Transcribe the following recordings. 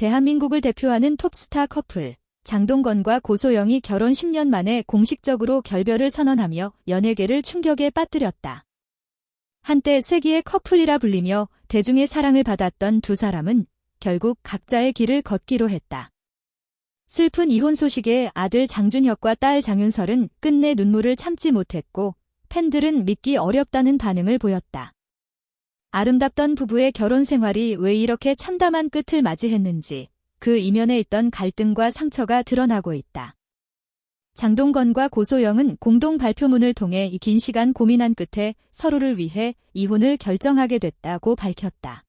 대한민국을 대표하는 톱스타 커플, 장동건과 고소영이 결혼 10년 만에 공식적으로 결별을 선언하며 연예계를 충격에 빠뜨렸다. 한때 세기의 커플이라 불리며 대중의 사랑을 받았던 두 사람은 결국 각자의 길을 걷기로 했다. 슬픈 이혼 소식에 아들 장준혁과 딸 장윤설은 끝내 눈물을 참지 못했고 팬들은 믿기 어렵다는 반응을 보였다. 아름답던 부부의 결혼 생활이 왜 이렇게 참담한 끝을 맞이했는지 그 이면에 있던 갈등과 상처가 드러나고 있다. 장동건과 고소영은 공동 발표문을 통해 긴 시간 고민한 끝에 서로를 위해 이혼을 결정하게 됐다고 밝혔다.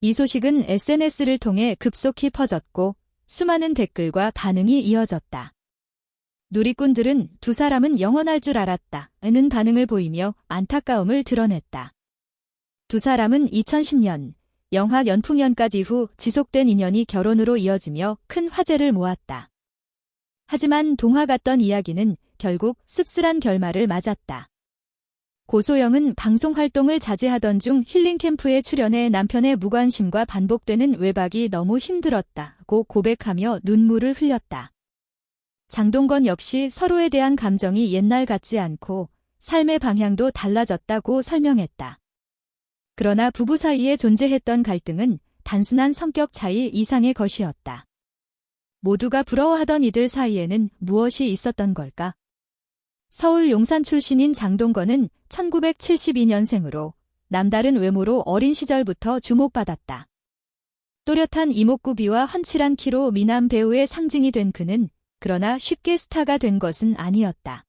이 소식은 SNS를 통해 급속히 퍼졌고 수많은 댓글과 반응이 이어졌다. 누리꾼들은 두 사람은 영원할 줄 알았다는 반응을 보이며 안타까움을 드러냈다. 두 사람은 2010년 영화 연풍연가 이후 지속된 인연이 결혼으로 이어지며 큰 화제를 모았다. 하지만 동화 같던 이야기는 결국 씁쓸한 결말을 맞았다. 고소영은 방송 활동을 자제하던 중 힐링 캠프에 출연해 남편의 무관심과 반복되는 외박이 너무 힘들었다고 고백하며 눈물을 흘렸다. 장동건 역시 서로에 대한 감정이 옛날 같지 않고 삶의 방향도 달라졌다고 설명했다. 그러나 부부 사이에 존재했던 갈등은 단순한 성격 차이 이상의 것이었다. 모두가 부러워하던 이들 사이에는 무엇이 있었던 걸까? 서울 용산 출신인 장동건은 1972년생으로 남다른 외모로 어린 시절부터 주목받았다. 또렷한 이목구비와 훤칠한 키로 미남 배우의 상징이 된 그는 그러나 쉽게 스타가 된 것은 아니었다.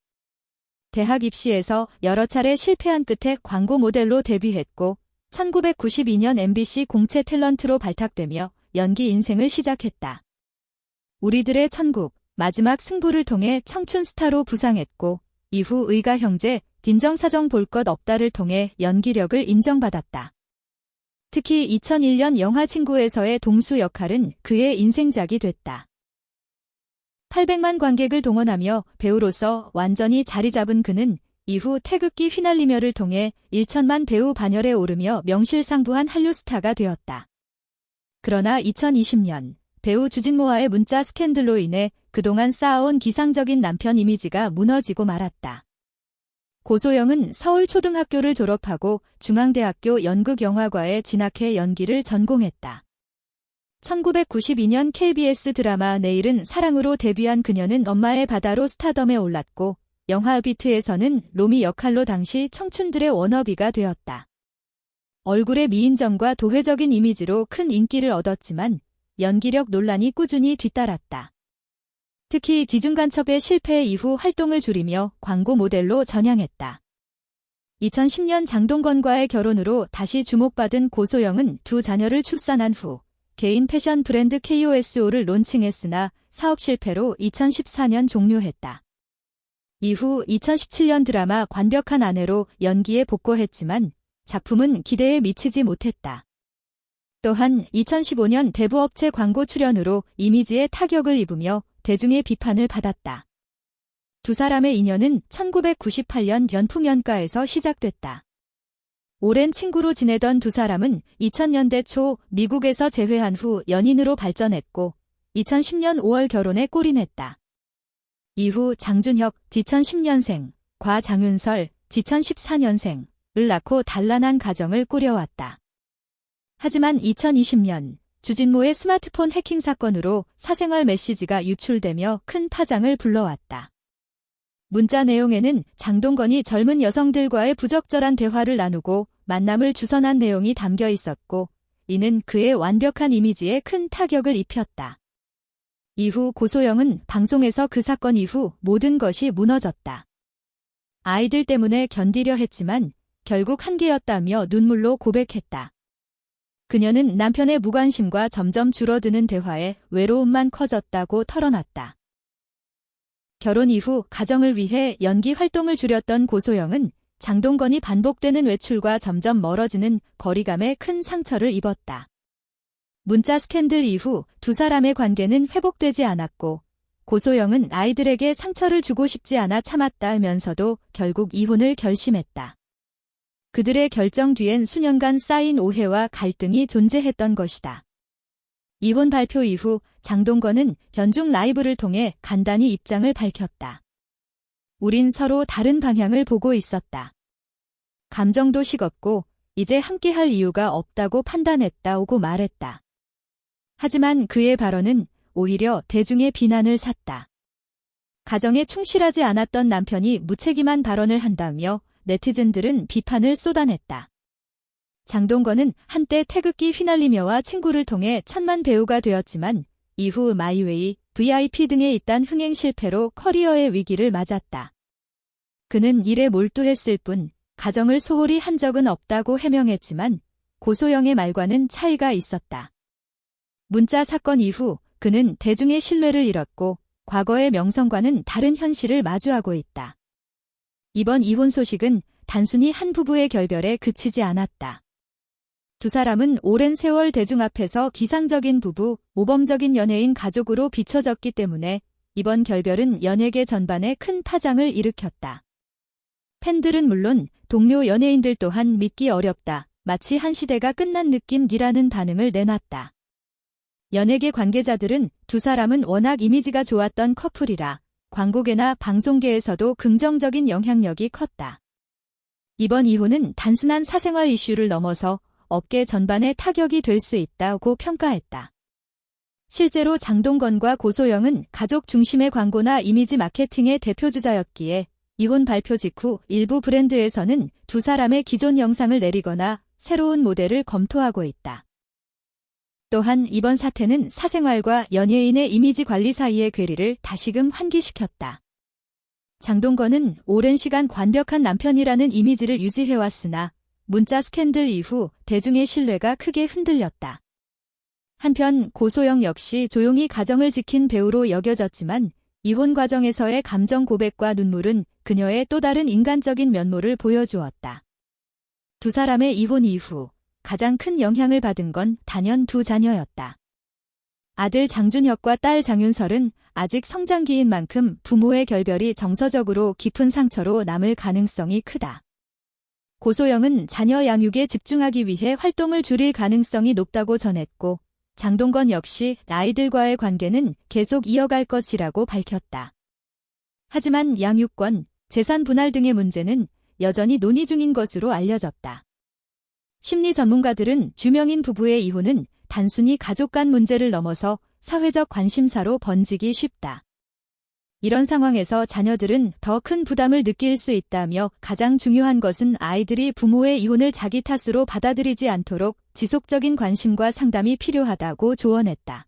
대학 입시에서 여러 차례 실패한 끝에 광고 모델로 데뷔했고 1992년 MBC 공채 탤런트로 발탁되며 연기 인생을 시작했다. 우리들의 천국, 마지막 승부를 통해 청춘 스타로 부상했고 이후 의가 형제, 빈정사정 볼 것 없다를 통해 연기력을 인정받았다. 특히 2001년 영화 친구에서의 동수 역할은 그의 인생작이 됐다. 800만 관객을 동원하며 배우로서 완전히 자리 잡은 그는 이후 태극기 휘날리며를 통해 1천만 배우 반열에 오르며 명실상부한 한류 스타가 되었다. 그러나 2020년 배우 주진모와의 문자 스캔들로 인해 그동안 쌓아온 기상적인 남편 이미지가 무너지고 말았다. 고소영은 서울초등학교를 졸업하고 중앙대학교 연극영화과에 진학해 연기를 전공했다. 1992년 KBS 드라마 내일은 사랑으로 데뷔한 그녀는 엄마의 바다로 스타덤에 올랐고 영화 비트에서는 로미 역할로 당시 청춘들의 워너비가 되었다. 얼굴의 미인점과 도회적인 이미지로 큰 인기를 얻었지만 연기력 논란이 꾸준히 뒤따랐다. 특히 지중간첩의 실패 이후 활동을 줄이며 광고 모델로 전향했다. 2010년 장동건과의 결혼으로 다시 주목받은 고소영은 두 자녀를 출산한 후 개인 패션 브랜드 KOSO를 론칭했으나 사업 실패로 2014년 종료했다. 이후 2017년 드라마 완벽한 아내로 연기에 복고했지만 작품은 기대에 미치지 못했다. 또한 2015년 대부업체 광고 출연으로 이미지에 타격을 입으며 대중의 비판을 받았다. 두 사람의 인연은 1998년 연풍연가에서 시작됐다. 오랜 친구로 지내던 두 사람은 2000년대 초 미국에서 재회한 후 연인으로 발전했고 2010년 5월 결혼에 골인했다. 이후 장준혁, 2010년생, 과 장윤설, 2014년생을 낳고 단란한 가정을 꾸려왔다. 하지만 2020년 주진모의 스마트폰 해킹 사건으로 사생활 메시지가 유출되며 큰 파장을 불러왔다. 문자 내용에는 장동건이 젊은 여성들과의 부적절한 대화를 나누고 만남을 주선한 내용이 담겨 있었고 이는 그의 완벽한 이미지에 큰 타격을 입혔다. 이후 고소영은 방송에서 그 사건 이후 모든 것이 무너졌다. 아이들 때문에 견디려 했지만 결국 한계였다며 눈물로 고백했다. 그녀는 남편의 무관심과 점점 줄어드는 대화에 외로움만 커졌다고 털어놨다. 결혼 이후 가정을 위해 연기 활동을 줄였던 고소영은 장동건이 반복되는 외출과 점점 멀어지는 거리감에 큰 상처를 입었다. 문자 스캔들 이후 두 사람의 관계는 회복되지 않았고 고소영은 아이들에게 상처를 주고 싶지 않아 참았다면서도 결국 이혼을 결심했다. 그들의 결정 뒤엔 수년간 쌓인 오해와 갈등이 존재했던 것이다. 이혼 발표 이후 장동건은 연중 라이브를 통해 간단히 입장을 밝혔다. 우린 서로 다른 방향을 보고 있었다. 감정도 식었고 이제 함께할 이유가 없다고 판단했다고 말했다. 하지만 그의 발언은 오히려 대중의 비난을 샀다. 가정에 충실하지 않았던 남편이 무책임한 발언을 한다며 네티즌들은 비판을 쏟아냈다. 장동건은 한때 태극기 휘날리며와 친구를 통해 천만 배우가 되었지만 이후 마이웨이, VIP 등에 잇단 흥행 실패로 커리어의 위기를 맞았다. 그는 일에 몰두했을 뿐 가정을 소홀히 한 적은 없다고 해명했지만 고소영의 말과는 차이가 있었다. 문자 사건 이후 그는 대중의 신뢰를 잃었고 과거의 명성과는 다른 현실을 마주하고 있다. 이번 이혼 소식은 단순히 한 부부의 결별에 그치지 않았다. 두 사람은 오랜 세월 대중 앞에서 기상적인 부부, 모범적인 연예인 가족으로 비춰졌기 때문에 이번 결별은 연예계 전반에 큰 파장을 일으켰다. 팬들은 물론 동료 연예인들 또한 믿기 어렵다. 마치 한 시대가 끝난 느낌이라는 반응을 내놨다. 연예계 관계자들은 두 사람은 워낙 이미지가 좋았던 커플이라 광고계나 방송계에서도 긍정적인 영향력이 컸다. 이번 이혼은 단순한 사생활 이슈를 넘어서 업계 전반에 타격이 될 수 있다고 평가했다. 실제로 장동건과 고소영은 가족 중심의 광고나 이미지 마케팅의 대표주자였기에 이혼 발표 직후 일부 브랜드에서는 두 사람의 기존 영상을 내리거나 새로운 모델을 검토하고 있다. 또한 이번 사태는 사생활과 연예인의 이미지 관리 사이의 괴리를 다시금 환기시켰다. 장동건은 오랜 시간 완벽한 남편이라는 이미지를 유지해왔으나 문자 스캔들 이후 대중의 신뢰가 크게 흔들렸다. 한편 고소영 역시 조용히 가정을 지킨 배우로 여겨졌지만 이혼 과정에서의 감정 고백과 눈물은 그녀의 또 다른 인간적인 면모를 보여주었다. 두 사람의 이혼 이후 가장 큰 영향을 받은 건 단연 두 자녀였다. 아들 장준혁과 딸 장윤설은 아직 성장기인 만큼 부모의 결별이 정서적으로 깊은 상처로 남을 가능성이 크다. 고소영은 자녀 양육에 집중하기 위해 활동을 줄일 가능성이 높다고 전했고 장동건 역시 아이들과의 관계는 계속 이어갈 것이라고 밝혔다. 하지만 양육권, 재산 분할 등의 문제는 여전히 논의 중인 것으로 알려졌다. 심리 전문가들은 주명인 부부의 이혼은 단순히 가족 간 문제를 넘어서 사회적 관심사로 번지기 쉽다. 이런 상황에서 자녀들은 더 큰 부담을 느낄 수 있다며 가장 중요한 것은 아이들이 부모의 이혼을 자기 탓으로 받아들이지 않도록 지속적인 관심과 상담이 필요하다고 조언했다.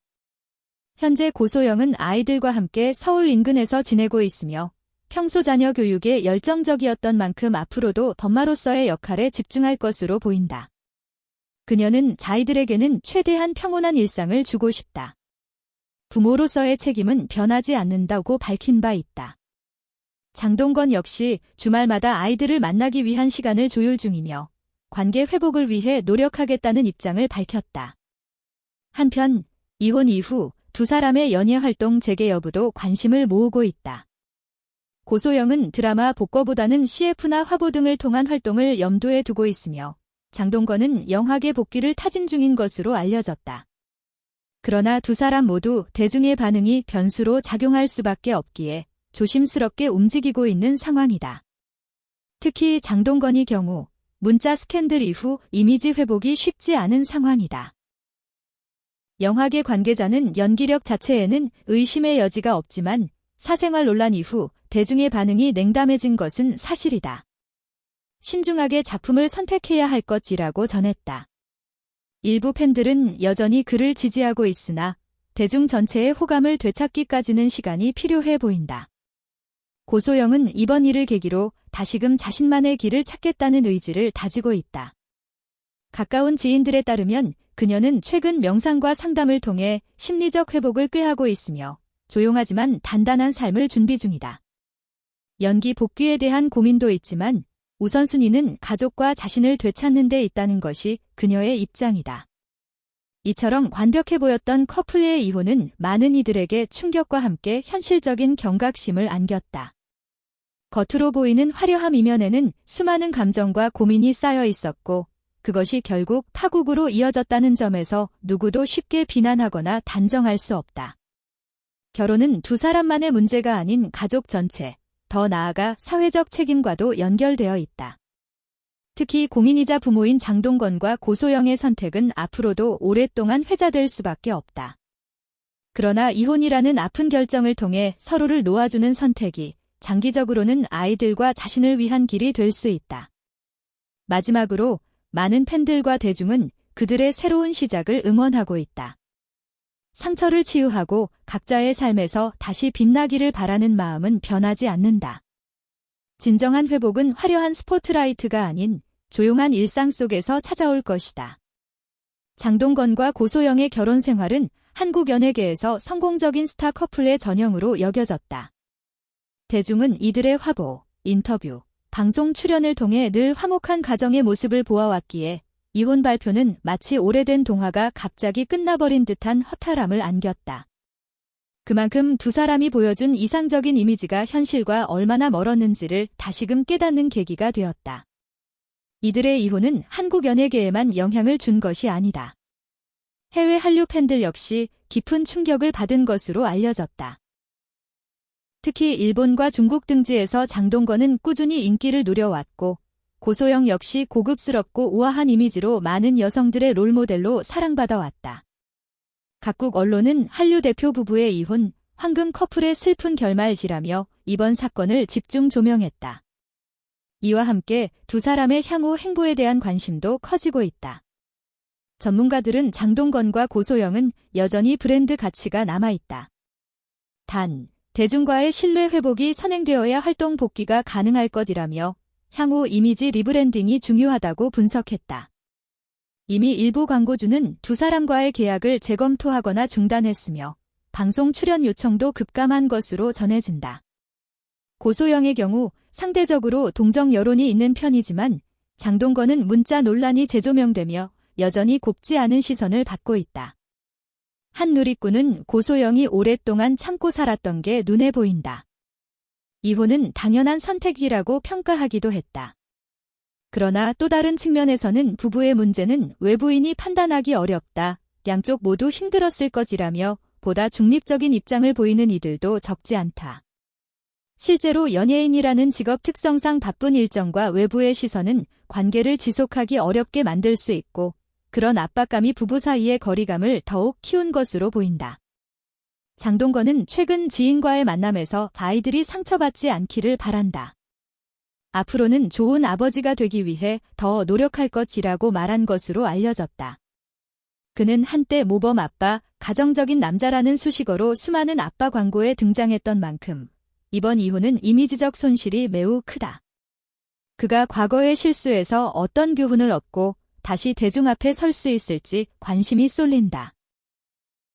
현재 고소영은 아이들과 함께 서울 인근에서 지내고 있으며 평소 자녀 교육에 열정적이었던 만큼 앞으로도 엄마로서의 역할에 집중할 것으로 보인다. 그녀는 자이들에게는 최대한 평온한 일상을 주고 싶다. 부모로서의 책임은 변하지 않는다고 밝힌 바 있다. 장동건 역시 주말마다 아이들을 만나기 위한 시간을 조율 중이며 관계 회복을 위해 노력하겠다는 입장을 밝혔다. 한편 이혼 이후 두 사람의 연예 활동 재개 여부도 관심을 모으고 있다. 고소영은 드라마 복거보다는 CF나 화보 등을 통한 활동을 염두에 두고 있으며 장동건은 영화계 복귀를 타진 중인 것으로 알려졌다. 그러나 두 사람 모두 대중의 반응이 변수로 작용할 수밖에 없기에 조심스럽게 움직이고 있는 상황이다. 특히 장동건의 경우 문자 스캔들 이후 이미지 회복이 쉽지 않은 상황이다. 영화계 관계자는 연기력 자체에는 의심의 여지가 없지만 사생활 논란 이후 대중의 반응이 냉담해진 것은 사실이다. 신중하게 작품을 선택해야 할 것이라고 전했다. 일부 팬들은 여전히 그를 지지하고 있으나 대중 전체의 호감을 되찾기까지는 시간이 필요해 보인다. 고소영은 이번 일을 계기로 다시금 자신만의 길을 찾겠다는 의지를 다지고 있다. 가까운 지인들에 따르면 그녀는 최근 명상과 상담을 통해 심리적 회복을 꾀하고 있으며 조용하지만 단단한 삶을 준비 중이다. 연기 복귀에 대한 고민도 있지만 우선순위는 가족과 자신을 되찾는 데 있다는 것이 그녀의 입장이다. 이처럼 완벽해 보였던 커플의 이혼은 많은 이들에게 충격과 함께 현실적인 경각심을 안겼다. 겉으로 보이는 화려함 이면에는 수많은 감정과 고민이 쌓여 있었고 그것이 결국 파국으로 이어졌다는 점에서 누구도 쉽게 비난하거나 단정할 수 없다. 결혼은 두 사람만의 문제가 아닌 가족 전체, 더 나아가 사회적 책임과도 연결되어 있다. 특히 공인이자 부모인 장동건과 고소영의 선택은 앞으로도 오랫동안 회자될 수밖에 없다. 그러나 이혼이라는 아픈 결정을 통해 서로를 놓아주는 선택이 장기적으로는 아이들과 자신을 위한 길이 될 수 있다. 마지막으로 많은 팬들과 대중은 그들의 새로운 시작을 응원하고 있다. 상처를 치유하고 각자의 삶에서 다시 빛나기를 바라는 마음은 변하지 않는다. 진정한 회복은 화려한 스포트라이트가 아닌 조용한 일상 속에서 찾아올 것이다. 장동건과 고소영의 결혼 생활은 한국 연예계에서 성공적인 스타 커플의 전형으로 여겨졌다. 대중은 이들의 화보, 인터뷰, 방송 출연을 통해 늘 화목한 가정의 모습을 보아왔기에 이혼 발표는 마치 오래된 동화가 갑자기 끝나버린 듯한 허탈함을 안겼다. 그만큼 두 사람이 보여준 이상적인 이미지가 현실과 얼마나 멀었는지를 다시금 깨닫는 계기가 되었다. 이들의 이혼은 한국 연예계에만 영향을 준 것이 아니다. 해외 한류 팬들 역시 깊은 충격을 받은 것으로 알려졌다. 특히 일본과 중국 등지에서 장동건은 꾸준히 인기를 누려왔고 고소영 역시 고급스럽고 우아한 이미지로 많은 여성들의 롤모델로 사랑받아왔다. 각국 언론은 한류 대표 부부의 이혼, 황금 커플의 슬픈 결말이라며 이번 사건을 집중 조명했다. 이와 함께 두 사람의 향후 행보에 대한 관심도 커지고 있다. 전문가들은 장동건과 고소영은 여전히 브랜드 가치가 남아있다. 단, 대중과의 신뢰 회복이 선행되어야 활동 복귀가 가능할 것이라며 향후 이미지 리브랜딩이 중요하다고 분석했다. 이미 일부 광고주는 두 사람과의 계약을 재검토하거나 중단했으며 방송 출연 요청도 급감한 것으로 전해진다. 고소영의 경우 상대적으로 동정 여론이 있는 편이지만 장동건은 문자 논란이 재조명되며 여전히 곱지 않은 시선을 받고 있다. 한 누리꾼은 고소영이 오랫동안 참고 살았던 게 눈에 보인다. 이혼은 당연한 선택이라고 평가하기도 했다. 그러나 또 다른 측면에서는 부부의 문제는 외부인이 판단하기 어렵다. 양쪽 모두 힘들었을 것이라며 보다 중립적인 입장을 보이는 이들도 적지 않다. 실제로 연예인이라는 직업 특성상 바쁜 일정과 외부의 시선은 관계를 지속하기 어렵게 만들 수 있고 그런 압박감이 부부 사이의 거리감을 더욱 키운 것으로 보인다. 장동건은 최근 지인과의 만남에서 아이들이 상처받지 않기를 바란다. 앞으로는 좋은 아버지가 되기 위해 더 노력할 것이라고 말한 것으로 알려졌다. 그는 한때 모범 아빠, 가정적인 남자라는 수식어로 수많은 아빠 광고에 등장했던 만큼 이번 이혼은 이미지적 손실이 매우 크다. 그가 과거의 실수에서 어떤 교훈을 얻고 다시 대중 앞에 설 수 있을지 관심이 쏠린다.